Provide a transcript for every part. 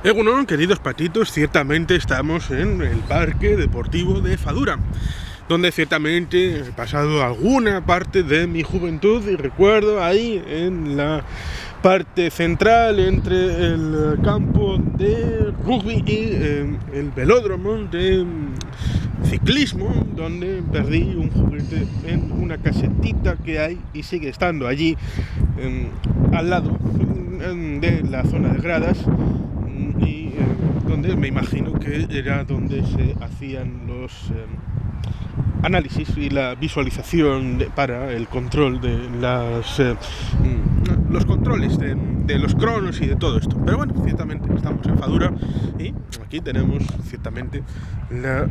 Bueno, queridos patitos, ciertamente estamos en el Parque Deportivo de Fadura, donde ciertamente he pasado alguna parte de mi juventud y recuerdo ahí en la parte central entre el campo de rugby y el velódromo de ciclismo, donde perdí un juguete en una casetita que hay y sigue estando allí al lado de la zona de gradas, y donde me imagino que era donde se hacían los análisis y la visualización para el control de los controles de los cronos y de todo esto. Pero bueno, ciertamente estamos en Fadura y aquí tenemos ciertamente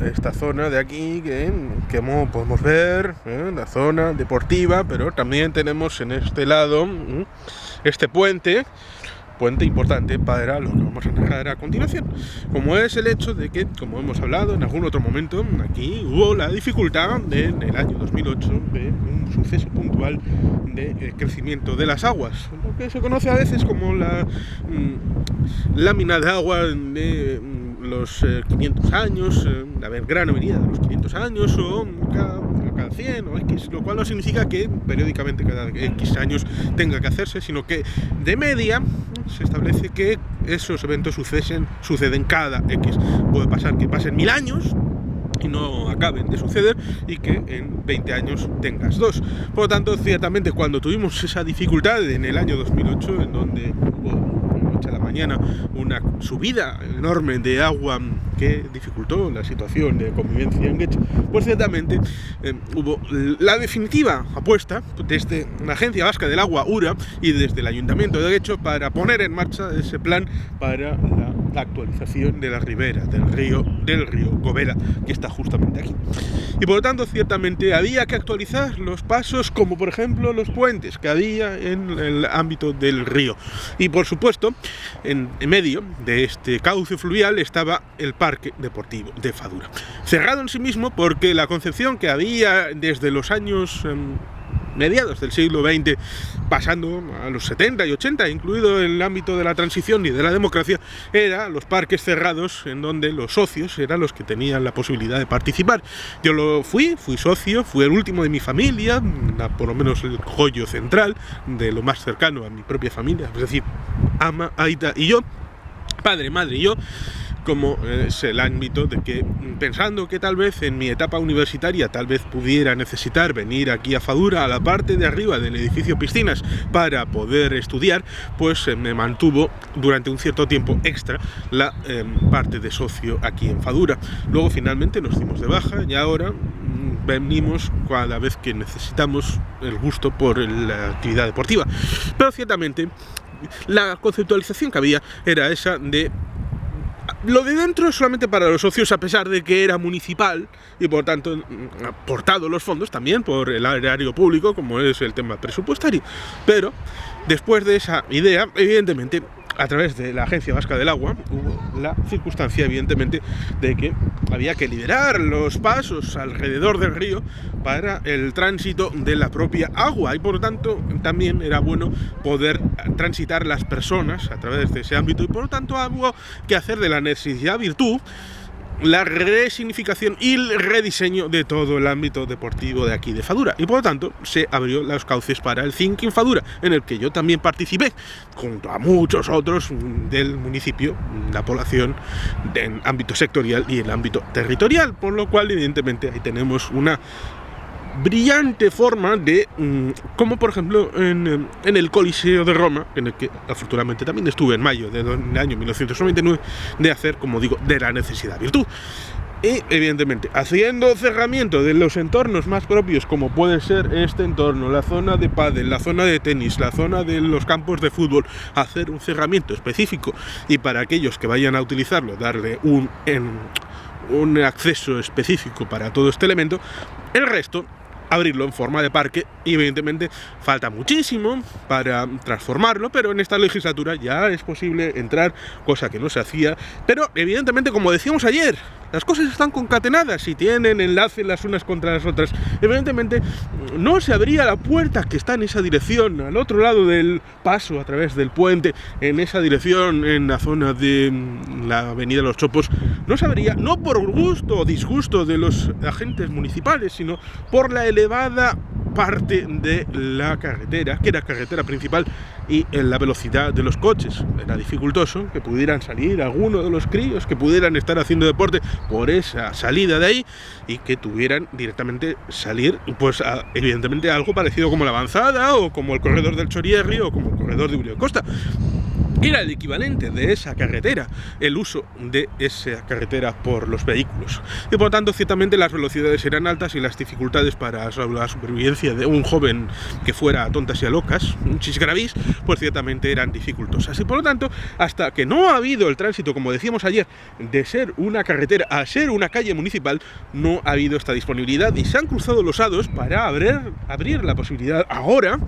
esta zona de aquí que como podemos ver, la zona deportiva, pero también tenemos en este lado este puente importante para lo que vamos a narrar a continuación, como es el hecho de que, como hemos hablado en algún otro momento, aquí hubo la dificultad en el año 2008 de un suceso puntual de crecimiento de las aguas, lo que se conoce a veces como la lámina de agua de los 500 años, la gran avenida de los 500 años, o cada 100 o X, lo cual no significa que periódicamente cada X años tenga que hacerse, sino que de media se establece que esos eventos suceden cada X. Puede pasar que pasen 1000 años y no acaben de suceder, y que en 20 años tengas 2. Por lo tanto, ciertamente cuando tuvimos esa dificultad en el año 2008, en donde hubo a la mañana una subida enorme de agua que dificultó la situación de convivencia en Getxo, pues ciertamente hubo la definitiva apuesta desde la Agencia Vasca del Agua, URA, y desde el Ayuntamiento de Getxo para poner en marcha ese plan para la actualización de la ribera del río Gobela, que está justamente aquí. Y por lo tanto, ciertamente había que actualizar los pasos, como por ejemplo los puentes que había en el ámbito del río. Y por supuesto, en medio de este cauce fluvial estaba el Parque Deportivo de Fadura, cerrado en sí mismo porque la concepción que había desde los años mediados del siglo XX, pasando a los 70 y 80, incluido en el ámbito de la transición y de la democracia, era los parques cerrados en donde los socios eran los que tenían la posibilidad de participar. Yo fui socio, fui el último de mi familia, por lo menos el joyo central, de lo más cercano a mi propia familia, es decir, ama, aita y yo, padre, madre y yo, como es el ámbito de que, pensando que tal vez en mi etapa universitaria tal vez pudiera necesitar venir aquí a Fadura, a la parte de arriba del edificio piscinas, para poder estudiar, pues me mantuvo durante un cierto tiempo extra la parte de socio aquí en Fadura. Luego finalmente nos dimos de baja y ahora venimos cada vez que necesitamos el gusto por la actividad deportiva. Pero ciertamente la conceptualización que había era esa de lo de dentro solamente para los socios, a pesar de que era municipal y por tanto aportado los fondos también por el erario público, como es el tema presupuestario. Pero después de esa idea, evidentemente, a través de la Agencia Vasca del Agua, hubo la circunstancia, evidentemente, de que había que liberar los pasos alrededor del río para el tránsito de la propia agua, y por lo tanto también era bueno poder transitar las personas a través de ese ámbito, y por lo tanto hubo que hacer de la necesidad virtud la resignificación y el rediseño de todo el ámbito deportivo de aquí de Fadura, y por lo tanto se abrió los cauces para el Thinking Fadura, en el que yo también participé junto a muchos otros del municipio, la población, en ámbito sectorial y el ámbito territorial, por lo cual evidentemente ahí tenemos una brillante forma de, como por ejemplo en el Coliseo de Roma, en el que afortunadamente también estuve en mayo del año 1999, de hacer, como digo, de la necesidad virtud. Y evidentemente haciendo cerramiento de los entornos más propios, como puede ser este entorno, la zona de pádel, la zona de tenis, la zona de los campos de fútbol, hacer un cerramiento específico, y para aquellos que vayan a utilizarlo darle un acceso específico para todo este elemento. El resto abrirlo en forma de parque y evidentemente falta muchísimo para transformarlo, pero en esta legislatura ya es posible entrar, cosa que no se hacía, pero evidentemente, como decíamos ayer, las cosas están concatenadas y tienen enlace las unas contra las otras. Evidentemente no se abría la puerta que está en esa dirección, al otro lado del paso a través del puente, en esa dirección, en la zona de la avenida Los Chopos, no se abría, no por gusto o disgusto de los agentes municipales, sino por la elevada parte de la carretera, que era carretera principal, y en la velocidad de los coches. Era dificultoso que pudieran salir algunos de los críos, que pudieran estar haciendo deporte por esa salida de ahí y que tuvieran directamente salir, pues evidentemente algo parecido como la Avanzada o como el corredor del Chorierri o como el corredor de Uribe Costa. Era el equivalente de esa carretera, el uso de esa carretera por los vehículos. Y por tanto, ciertamente las velocidades eran altas y las dificultades para la supervivencia de un joven que fuera a tontas y a locas, un chisgravis, pues ciertamente eran dificultosas. Y por lo tanto, hasta que no ha habido el tránsito, como decíamos ayer, de ser una carretera a ser una calle municipal, no ha habido esta disponibilidad y se han cruzado los hados para abrir la posibilidad ahora,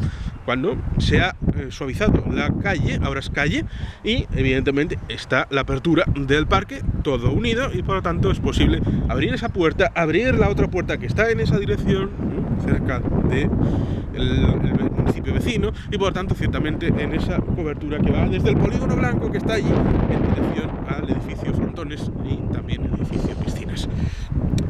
cuando se ha suavizado la calle, ahora es calle, y evidentemente está la apertura del parque, todo unido, y por lo tanto es posible abrir esa puerta, abrir la otra puerta que está en esa dirección, cerca del municipio vecino, y por lo tanto ciertamente en esa cobertura que va desde el polígono blanco que está allí en dirección al edificio Frontones y también el edificio Piscinas.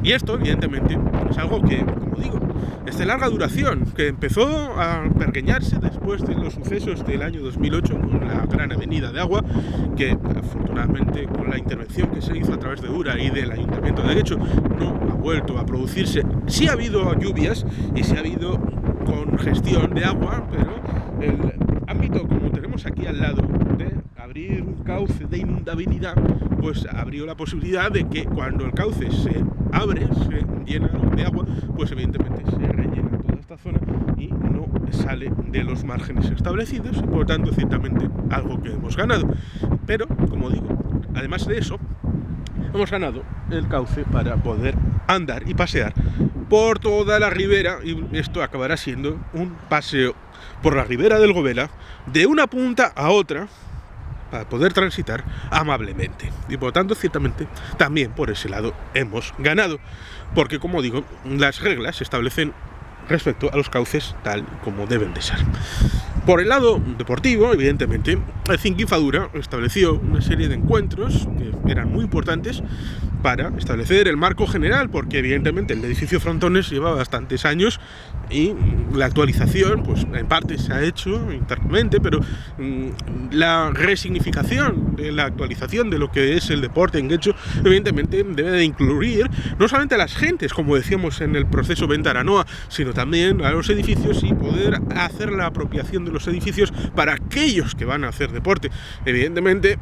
Y esto evidentemente es algo que, como digo, es de larga duración, que empezó a pergeñarse después de los sucesos del año 2008 con la gran avenida de agua, que afortunadamente con la intervención que se hizo a través de URA y del Ayuntamiento de Getxo no ha vuelto a producirse. Sí ha habido lluvias y sí ha habido congestión de agua, pero el ámbito, como tenemos aquí al lado, de abrir un cauce de inundabilidad, pues abrió la posibilidad de que cuando el cauce se abre, se llena de agua, pues evidentemente se rellena toda esta zona y no sale de los márgenes establecidos, y por tanto ciertamente algo que hemos ganado. Pero, como digo, además de eso, hemos ganado el cauce para poder andar y pasear por toda la ribera, y esto acabará siendo un paseo por la ribera del Gobela de una punta a otra para poder transitar amablemente. Y por lo tanto, ciertamente, también por ese lado hemos ganado, porque, como digo, las reglas se establecen respecto a los cauces tal como deben de ser. Por el lado deportivo, evidentemente, el Cinquín Fadura estableció una serie de encuentros que eran muy importantes para establecer el marco general, porque evidentemente el edificio Frontones lleva bastantes años y la actualización, pues en parte se ha hecho internamente, pero la resignificación de la actualización de lo que es el deporte en Getxo, evidentemente debe de incluir no solamente a las gentes, como decíamos en el proceso Venta Aranoa, sino también a los edificios y poder hacer la apropiación de los edificios para aquellos que van a hacer deporte. Evidentemente,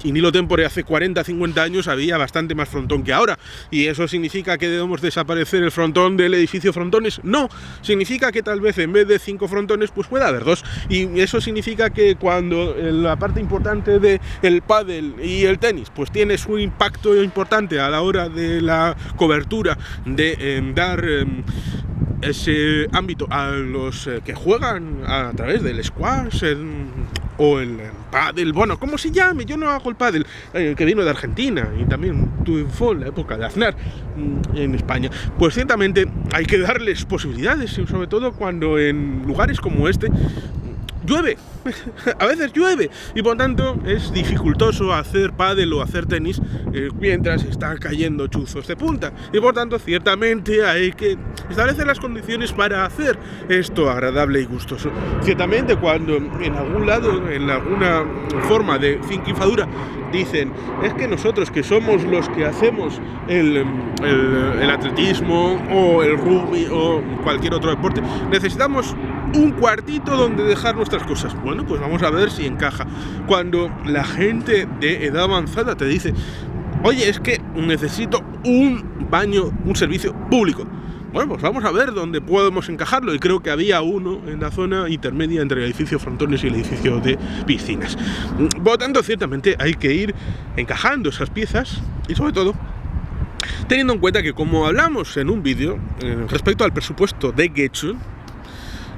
in illo tempore, hace 40, 50 años había bastante más frontón que ahora, y eso significa que debemos desaparecer el frontón del edificio Frontones. No, significa que tal vez en vez de 5 frontones pues pueda haber 2, y eso significa que cuando la parte importante del pádel y el tenis pues tiene su impacto importante a la hora de la cobertura, de dar ese ámbito a los que juegan a través del squash o el pádel, bueno, como se llame, yo no hago el pádel, que vino de Argentina y también triunfó en la época de Aznar en España, pues ciertamente hay que darles posibilidades, y sobre todo cuando en lugares como este llueve, a veces llueve, y por tanto es dificultoso hacer pádel o hacer tenis mientras están cayendo chuzos de punta, y por tanto ciertamente hay que establecer las condiciones para hacer esto agradable y gustoso. Ciertamente cuando en algún lado, en alguna forma de Cinquín Fadura, dicen es que nosotros que somos los que hacemos el atletismo o el rugby o cualquier otro deporte, necesitamos un cuartito donde dejar nuestras cosas. Bueno, pues vamos a ver si encaja. Cuando la gente de edad avanzada te dice, oye, es que necesito un baño, un servicio público, bueno, pues vamos a ver dónde podemos encajarlo, y creo que había uno en la zona intermedia entre el edificio Frontones y el edificio de Piscinas. Por lo tanto, ciertamente hay que ir encajando esas piezas, y sobre todo teniendo en cuenta que, como hablamos en un vídeo respecto al presupuesto de Getxo,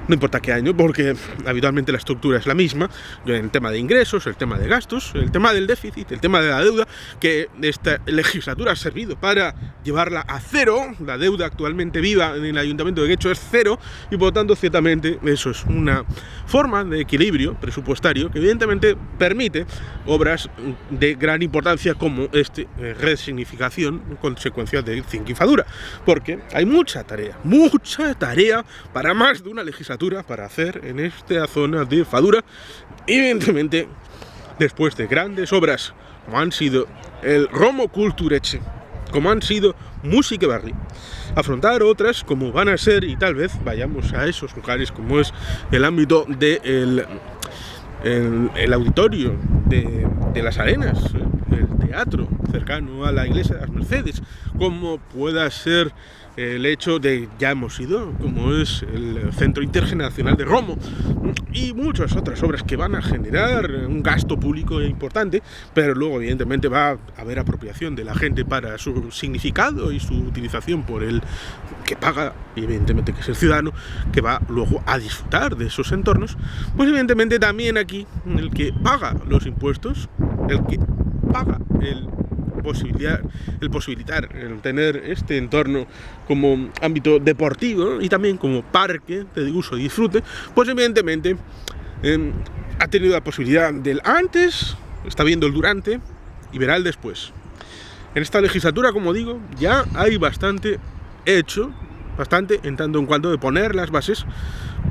no importa qué año, porque habitualmente la estructura es la misma, el tema de ingresos, el tema de gastos, el tema del déficit, el tema de la deuda, que esta legislatura ha servido para llevarla a cero. La deuda actualmente viva en el Ayuntamiento de Guecho es cero, y por lo tanto ciertamente eso es una forma de equilibrio presupuestario que evidentemente permite obras de gran importancia como resignificación, consecuencia de Cinquifadura, porque hay mucha tarea para más de una legislatura para hacer en esta zona de Fadura. Evidentemente, después de grandes obras como han sido el Romo Kulturetxe, como han sido Musike Berri, afrontar otras como van a ser, y tal vez vayamos a esos lugares como es el ámbito del el auditorio de las Arenas, el teatro cercano a la iglesia de las Mercedes, como pueda ser el hecho de, ya hemos ido, como es el Centro Intergeneracional de Romo, y muchas otras obras que van a generar un gasto público importante, pero luego evidentemente va a haber apropiación de la gente para su significado y su utilización por el que paga, y evidentemente que es el ciudadano, que va luego a disfrutar de esos entornos. Pues evidentemente también aquí el que paga los impuestos, el que paga el posibilitar el tener este entorno como ámbito deportivo y también como parque de uso y disfrute, pues evidentemente ha tenido la posibilidad del antes, está viendo el durante y verá el después. En esta legislatura, como digo, ya hay bastante hecho, bastante en tanto en cuanto de poner las bases,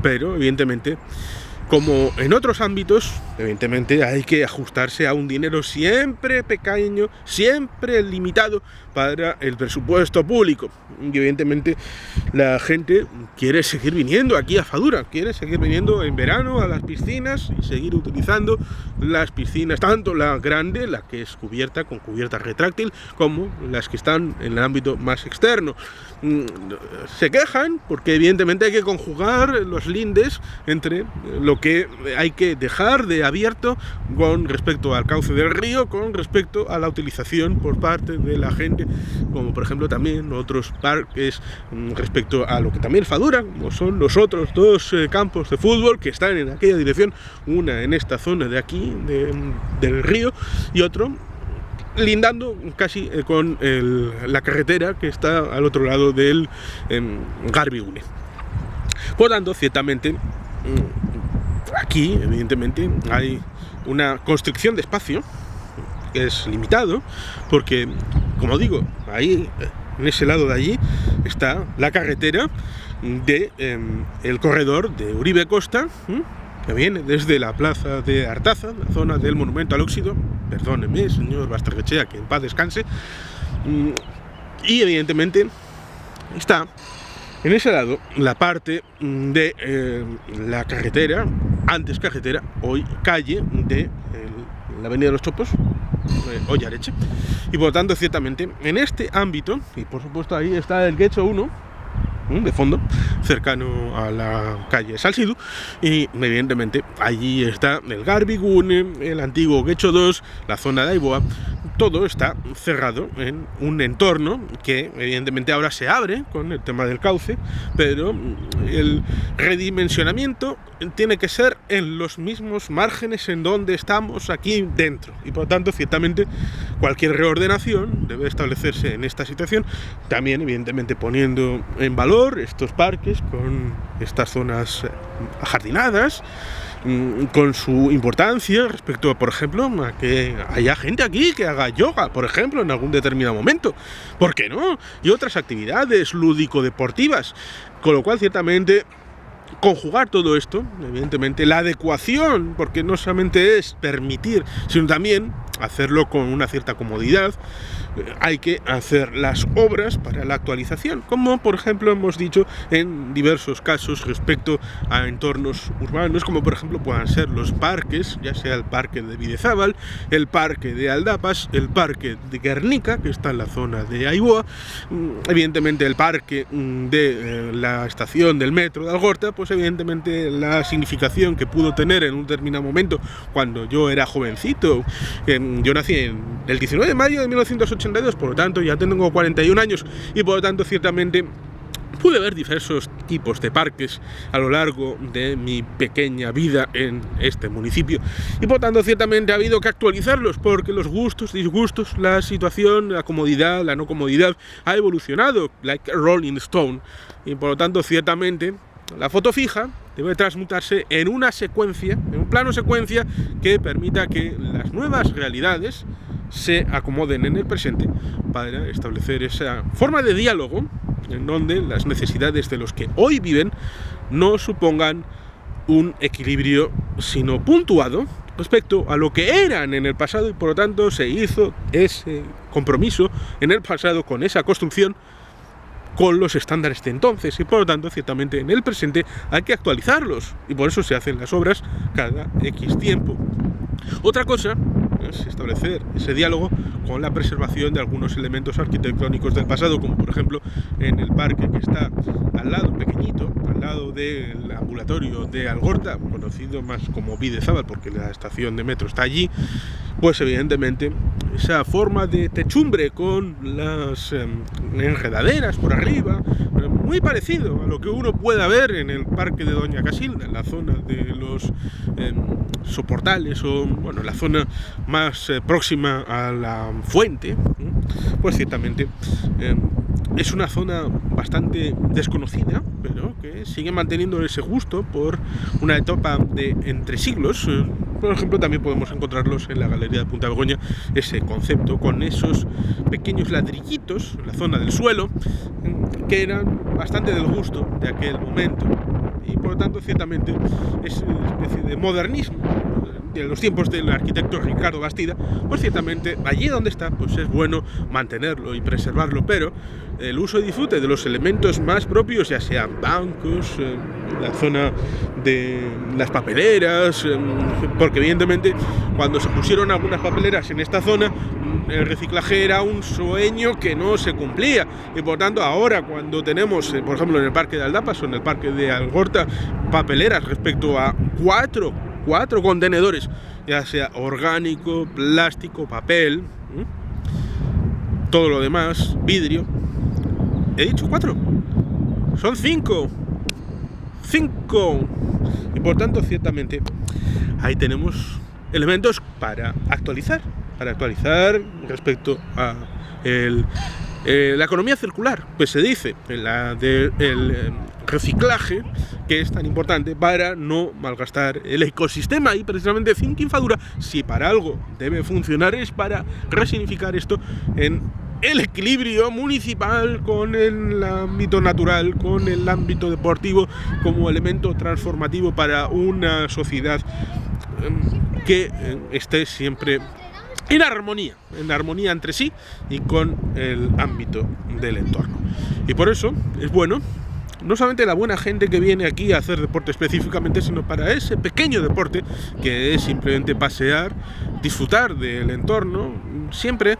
pero evidentemente, como en otros ámbitos, evidentemente hay que ajustarse a un dinero siempre pequeño, siempre limitado para el presupuesto público. Y evidentemente la gente quiere seguir viniendo aquí a Fadura, quiere seguir viniendo en verano a las piscinas y seguir utilizando las piscinas, tanto la grande, la que es cubierta con cubierta retráctil, como las que están en el ámbito más externo. Se quejan porque evidentemente hay que conjugar los lindes entre lo que hay que dejar de abierto con respecto al cauce del río, con respecto a la utilización por parte de la gente, como por ejemplo también otros parques respecto a lo que también Fadura, como son los otros dos campos de fútbol que están en aquella dirección, una en esta zona de aquí del río y otro lindando casi con la carretera que está al otro lado del Garbigune. Por tanto, ciertamente aquí evidentemente hay una constricción de espacio que es limitado, porque como digo, ahí en ese lado de allí está la carretera de el corredor de Uribe Costa, que viene desde la plaza de Artaza, la zona del Monumento al Óxido, perdóneme, señor Basterrechea, que en paz descanse, y evidentemente está en ese lado la parte de la carretera, antes carretera, hoy calle de la Avenida de los Chopos, hoy Areche, y por lo tanto ciertamente en este ámbito, y por supuesto ahí está el Guecho 1, de fondo, cercano a la calle Salsidu, y evidentemente allí está el Garbigune, el antiguo Guecho 2, la zona de Aiboa. Todo está cerrado en un entorno que evidentemente ahora se abre con el tema del cauce, pero el redimensionamiento tiene que ser en los mismos márgenes en donde estamos aquí dentro, y por tanto ciertamente cualquier reordenación debe establecerse en esta situación, también evidentemente poniendo en valor estos parques con estas zonas ajardinadas, con su importancia respecto, por ejemplo, a que haya gente aquí que haga yoga, por ejemplo, en algún determinado momento, ¿por qué no? Y otras actividades lúdico-deportivas, con lo cual ciertamente conjugar todo esto, evidentemente la adecuación, porque no solamente es permitir, sino también hacerlo con una cierta comodidad. Hay que hacer las obras para la actualización, como por ejemplo hemos dicho en diversos casos respecto a entornos urbanos, como por ejemplo puedan ser los parques, ya sea el parque de Bidezábal, el parque de Aldapas, el parque de Guernica, que está en la zona de Aiboa, evidentemente el parque de la estación del metro de Algorta, pues evidentemente la significación que pudo tener en un determinado momento cuando yo era jovencito. Yo nací el 19 de mayo de 1982, por lo tanto ya tengo 41 años, y por lo tanto ciertamente pude ver diversos tipos de parques a lo largo de mi pequeña vida en este municipio y por tanto ciertamente ha habido que actualizarlos porque los gustos, disgustos, la situación, la comodidad, la no comodidad ha evolucionado like a Rolling Stone y por lo tanto ciertamente la foto fija debe transmutarse en una secuencia, en un plano secuencia que permita que las nuevas realidades se acomoden en el presente para establecer esa forma de diálogo en donde las necesidades de los que hoy viven no supongan un equilibrio sino puntuado respecto a lo que eran en el pasado y por lo tanto se hizo ese compromiso en el pasado con esa construcción con los estándares de entonces y por lo tanto ciertamente en el presente hay que actualizarlos y por eso se hacen las obras cada X tiempo. Otra cosa es establecer ese diálogo con la preservación de algunos elementos arquitectónicos del pasado, como por ejemplo en el parque que está al lado, pequeñito, al lado del ambulatorio de Algorta, conocido más como Bidezábal porque la estación de metro está allí, pues evidentemente esa forma de techumbre con las enredaderas por arriba, muy parecido a lo que uno pueda ver en el parque de Doña Casilda, en la zona de los soportales o bueno, la zona más próxima a la fuente, pues ciertamente es una zona bastante desconocida, pero que sigue manteniendo ese gusto por una etapa de entre siglos. Por ejemplo, también podemos encontrarlos en la Galería de Punta Begoña, ese concepto con esos pequeños ladrillitos en la zona del suelo que eran bastante del gusto de aquel momento y por lo tanto ciertamente es una especie de modernismo de los tiempos del arquitecto Ricardo Bastida, pues ciertamente allí donde está pues es bueno mantenerlo y preservarlo, pero el uso y disfrute de los elementos más propios, ya sean bancos, la zona de las papeleras, porque evidentemente cuando se pusieron algunas papeleras en esta zona el reciclaje era un sueño que no se cumplía y por tanto ahora cuando tenemos por ejemplo en el parque de Aldapas o en el parque de Algorta papeleras respecto a cuatro contenedores, ya sea orgánico, plástico, papel, todo lo demás, vidrio. He dicho 4, son 5 y por tanto ciertamente ahí tenemos elementos para actualizar respecto a la economía circular, pues se dice la del reciclaje, que es tan importante para no malgastar el ecosistema y precisamente Thinking Fadura, si para algo debe funcionar es para resignificar esto en el equilibrio municipal con el ámbito natural, con el ámbito deportivo como elemento transformativo para una sociedad que esté siempre en armonía entre sí y con el ámbito del entorno. Y por eso es bueno, no solamente la buena gente que viene aquí a hacer deporte específicamente, sino para ese pequeño deporte que es simplemente pasear, disfrutar del entorno, siempre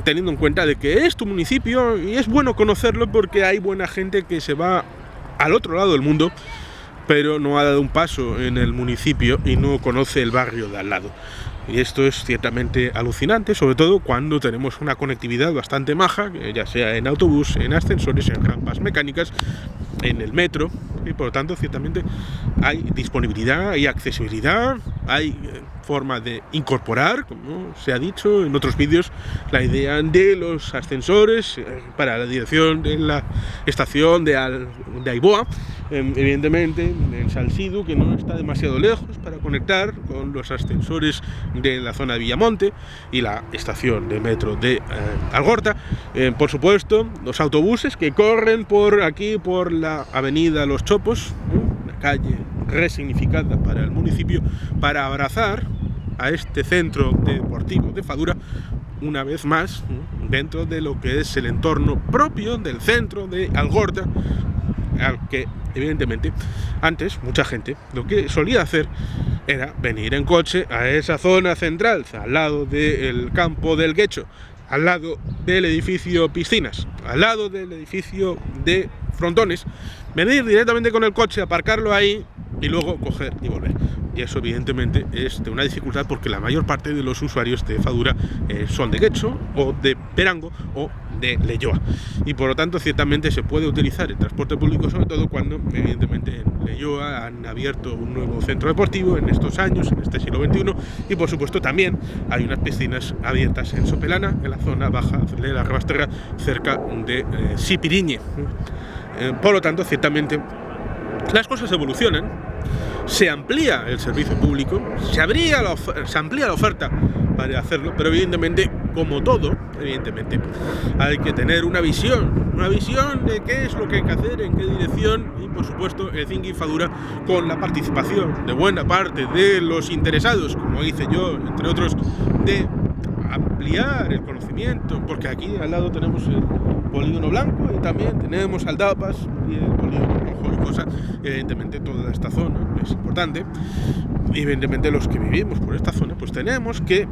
teniendo en cuenta de que es tu municipio y es bueno conocerlo porque hay buena gente que se va al otro lado del mundo pero no ha dado un paso en el municipio y no conoce el barrio de al lado. Y esto es ciertamente alucinante, sobre todo cuando tenemos una conectividad bastante maja, ya sea en autobús, en ascensores, en rampas mecánicas, en el metro, y por lo tanto ciertamente hay disponibilidad, hay accesibilidad, hay forma de incorporar, como se ha dicho en otros vídeos, la idea de los ascensores para la dirección de la estación de Aiboa, evidentemente en Salsidu, que no está demasiado lejos para conectar con los ascensores de la zona de Villamonte y la estación de metro de Algorta. Por supuesto, los autobuses que corren por aquí, por la avenida Los Chopos, una calle resignificada para el municipio, para abrazar a este centro deportivo de Fadura una vez más dentro de lo que es el entorno propio del centro de Algorta, al que evidentemente antes mucha gente lo que solía hacer era venir en coche a esa zona central, al lado del campo del Guecho, al lado del edificio Piscinas, al lado del edificio de Frontones, venir directamente con el coche, aparcarlo ahí y luego coger y volver. Y eso evidentemente es de una dificultad porque la mayor parte de los usuarios de Fadura son de Guecho o de Perango o de Leioa. Y por lo tanto, ciertamente se puede utilizar el transporte público, sobre todo cuando, evidentemente, en Leioa han abierto un nuevo centro deportivo en estos años, en este siglo XXI, y por supuesto también hay unas piscinas abiertas en Sopelana, en la zona baja de la Rebasterra, cerca de Sipiriñe. Por lo tanto, ciertamente, las cosas evolucionan, se amplía el servicio público, se amplía la oferta para hacerlo, pero evidentemente, como todo, evidentemente, hay que tener una visión de qué es lo que hay que hacer, en qué dirección, y por supuesto el Thinking Fadura, con la participación de buena parte de los interesados, como hice yo, entre otros, de ampliar el conocimiento, porque aquí al lado tenemos el polígono blanco y también tenemos Aldapas y el polígono rojo y cosas. Evidentemente toda esta zona es importante, y evidentemente los que vivimos por esta zona pues tenemos que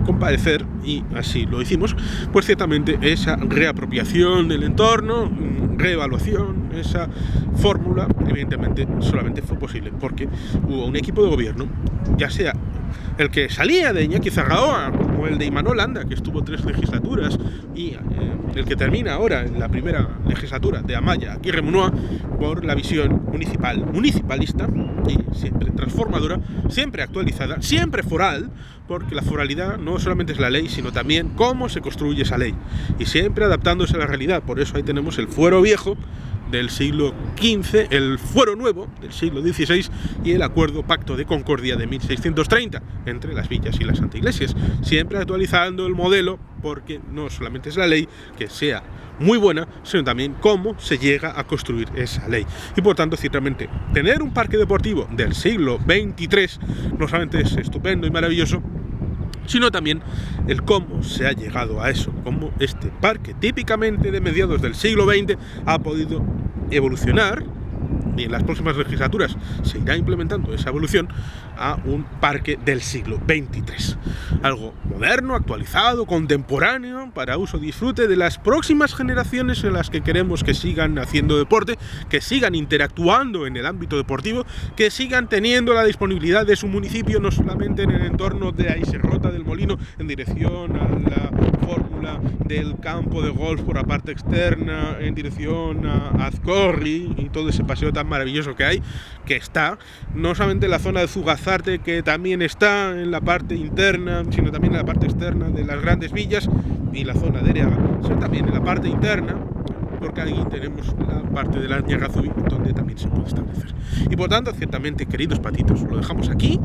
comparecer, y así lo hicimos, pues ciertamente esa reapropiación del entorno, reevaluación, esa fórmula, evidentemente solamente fue posible porque hubo un equipo de gobierno, ya sea el que salía de Iñaki Zarraoa, como el de Imanol Landa, que estuvo 3 legislaturas, y el que termina ahora en la primera legislatura de Amaya Aguirre Munua, por la visión municipalista, y siempre transformadora, siempre actualizada, siempre foral, porque la foralidad no solamente es la ley, sino también cómo se construye esa ley, y siempre adaptándose a la realidad. Por eso ahí tenemos el fuero viejo del siglo XV, el fuero nuevo del siglo XVI y el acuerdo Pacto de Concordia de 1630 entre las villas y las anteiglesias, siempre actualizando el modelo, porque no solamente es la ley que sea muy buena, sino también cómo se llega a construir esa ley. Y por tanto, ciertamente, tener un parque deportivo del siglo XXIII no solamente es estupendo y maravilloso, sino también el cómo se ha llegado a eso, cómo este parque típicamente de mediados del siglo XX ha podido evolucionar, y en las próximas legislaturas se irá implementando esa evolución a un parque del siglo XXIII. Algo moderno, actualizado, contemporáneo, para uso y disfrute de las próximas generaciones en las que queremos que sigan haciendo deporte, que sigan interactuando en el ámbito deportivo, que sigan teniendo la disponibilidad de su municipio, no solamente en el entorno de Aiserrota del Molino, en dirección a la fórmula del campo de golf por la parte externa, en dirección a Azcorri y todo ese paseo tan maravilloso que hay, que está no solamente en la zona de Zugazarte, que también está en la parte interna, sino también en la parte externa de las grandes villas y la zona de Ereaga, sino también en la parte interna, porque ahí tenemos la parte de la Ñagazubi, donde también se puede establecer. Y por tanto, ciertamente, queridos patitos, lo dejamos aquí,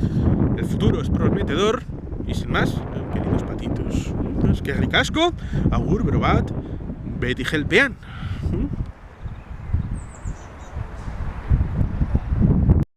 el futuro es prometedor, y sin más, queridos patitos, es que ricasco, agur, brobat, beti gelpean.